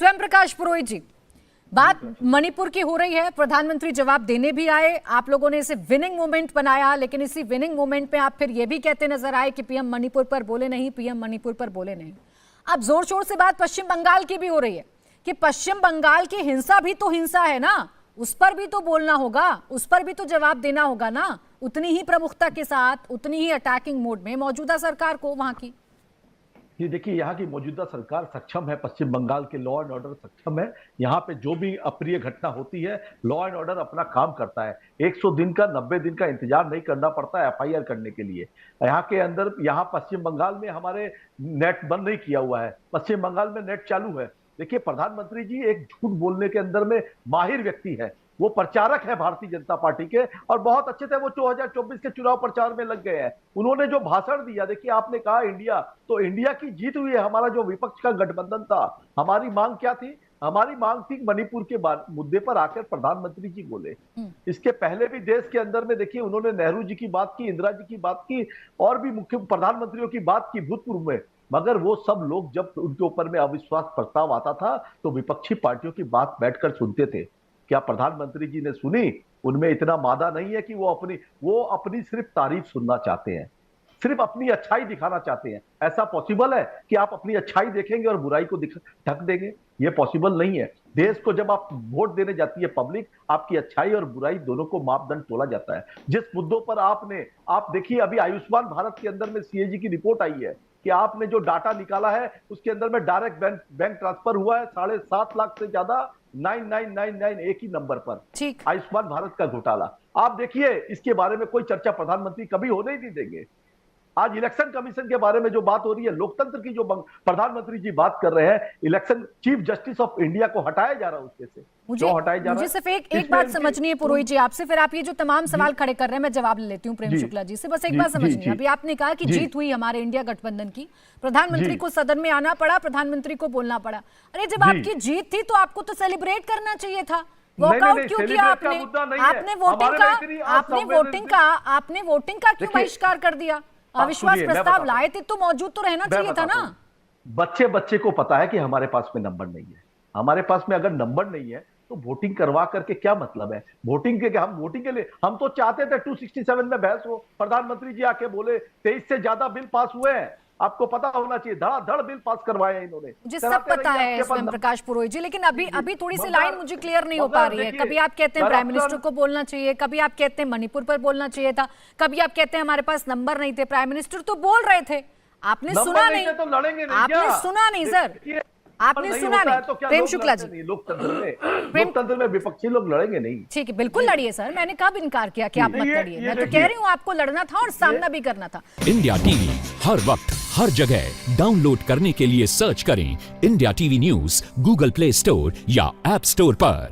स्वयं प्रकाश पुरोहित जी, बात मणिपुर की हो रही है, प्रधानमंत्री जवाब देने भी आए, आप लोगों ने इसे विनिंग मोमेंट बनाया, लेकिन इसी विनिंग मोमेंट पे आप फिर ये भी कहते नजर आए कि पीएम मणिपुर पर बोले नहीं, पीएम मणिपुर पर बोले नहीं। अब जोर शोर से बात पश्चिम बंगाल की भी हो रही है कि पश्चिम बंगाल की हिंसा भी तो हिंसा है ना, उस पर भी तो बोलना होगा, उस पर भी तो जवाब देना होगा ना, उतनी ही प्रमुखता के साथ, उतनी ही अटैकिंग मोड में मौजूदा सरकार को वहां की। ये देखिए, यहाँ की मौजूदा सरकार सक्षम है, पश्चिम बंगाल के लॉ एंड ऑर्डर सक्षम है। यहाँ पे जो भी अप्रिय घटना होती है, लॉ एंड ऑर्डर अपना काम करता है। 100 दिन का 90 दिन का इंतजार नहीं करना पड़ता एफआईआर करने के लिए। यहाँ के अंदर, यहाँ पश्चिम बंगाल में हमारे नेट बंद नहीं किया हुआ है, पश्चिम बंगाल में नेट चालू है। देखिए, प्रधानमंत्री जी एक झूठ बोलने के अंदर में माहिर व्यक्ति है, वो प्रचारक है भारतीय जनता पार्टी के, और बहुत अच्छे से वो 2024 के चुनाव प्रचार में लग गए हैं। उन्होंने जो भाषण दिया, देखिए आपने कहा इंडिया, तो इंडिया की जीत हुई है। हमारा जो विपक्ष का गठबंधन था, हमारी मांग क्या थी? हमारी मांग थी मणिपुर के मुद्दे पर आकर प्रधानमंत्री जी बोले। इसके पहले भी देश के अंदर में देखिए उन्होंने नेहरू जी की बात की, इंदिरा जी की बात की, और भी मुख्य प्रधानमंत्रियों की बात की भूतपूर्व में। मगर वो सब लोग जब उनके ऊपर में अविश्वास प्रस्ताव आता था तो विपक्षी पार्टियों की बात बैठकर सुनते थे। क्या प्रधानमंत्री जी ने सुनी? उनमें इतना मादा नहीं है कि वो अपनी सिर्फ तारीफ सुनना चाहते हैं, सिर्फ अपनी अच्छाई दिखाना चाहते हैं। ऐसा पॉसिबल है कि आप अपनी अच्छाई देखेंगे और बुराई को ढक देंगे? ये पॉसिबल नहीं है। देश को जब आप वोट देने जाती है पब्लिक, आपकी अच्छाई और बुराई दोनों को मापदंड तोला जाता है। जिस मुद्दों पर आप देखिए, अभी आयुष्मान भारत के अंदर में सीएजी की रिपोर्ट आई है कि आपने जो डाटा निकाला है उसके अंदर में डायरेक्ट बैंक ट्रांसफर हुआ है 7.5 लाख से ज्यादा, 9999 एक ही नंबर पर आयुष्मान भारत का घोटाला। आप देखिए, इसके बारे में कोई चर्चा प्रधानमंत्री कभी होने ही नहीं देंगे। आज इलेक्शन कमीशन के बारे में जो बात हो रही है, लोकतंत्र की जो प्रधानमंत्री जी बात कर रहे हैं, election chief justice of India को हटाया जा रहा है उसके से। मुझे सिर्फ एक बात समझनी है पुरोहित जी आपसे, फिर आप ये जो तमाम सवाल खड़े कर रहे हैं मैं जवाब ले लेती हूँ प्रेम शुक्ला जी से। बस एक बात समझनी है, अभी आपने कहा कि जीत हुई हमारे इंडिया गठबंधन की, प्रधानमंत्री को सदन में आना पड़ा, प्रधानमंत्री को बोलना पड़ा। अरे जब आपकी जीत थी तो आपको तो सेलिब्रेट करना चाहिए था, वॉकआउट क्यों किया आपने? आपने वोटिंग का क्यों बहिष्कार कर दिया? अविश्वास प्रस्ताव लाए थे तो मौजूद तो रहना चाहिए था ना। बच्चे को पता है कि हमारे पास में नंबर नहीं है। हमारे पास में अगर नंबर नहीं है तो वोटिंग करवा करके क्या मतलब है? हम वोटिंग के लिए हम तो चाहते थे 267 में बहस हो। प्रधानमंत्री जी आके बोले 23 से ज्यादा बिल पास हुए हैं। आपको पता होना चाहिए, धड़ाधड़ बिल पास करवाए हैं इन्होंने। मुझे सब पता है स्वयं प्रकाश पुरोहित जी, लेकिन अभी थोड़ी सी लाइन मुझे क्लियर नहीं हो पा रही है। कभी आप कहते हैं प्राइम मिनिस्टर को बोलना चाहिए, कभी आप कहते हैं मणिपुर पर बोलना चाहिए था, कभी आप कहते हैं हमारे पास नंबर नहीं थे। प्राइम मिनिस्टर तो बोल रहे थे, आपने सुना नहीं, आपने सुना नहीं सर, आपने सुना नहीं। प्रेम शुक्ला जी, लोकतंत्र में विपक्षी लोग लड़ेंगे नहीं। ठीक है, बिल्कुल लड़िए सर, मैंने कब इनकार किया कि आप मत लड़िए? मैं तो कह रही हूँ आपको लड़ना था और सामना भी करना था। इंडिया टीवी हर वक्त हर जगह डाउनलोड करने के लिए सर्च करें India TV news Google play store या ऐप स्टोर पर।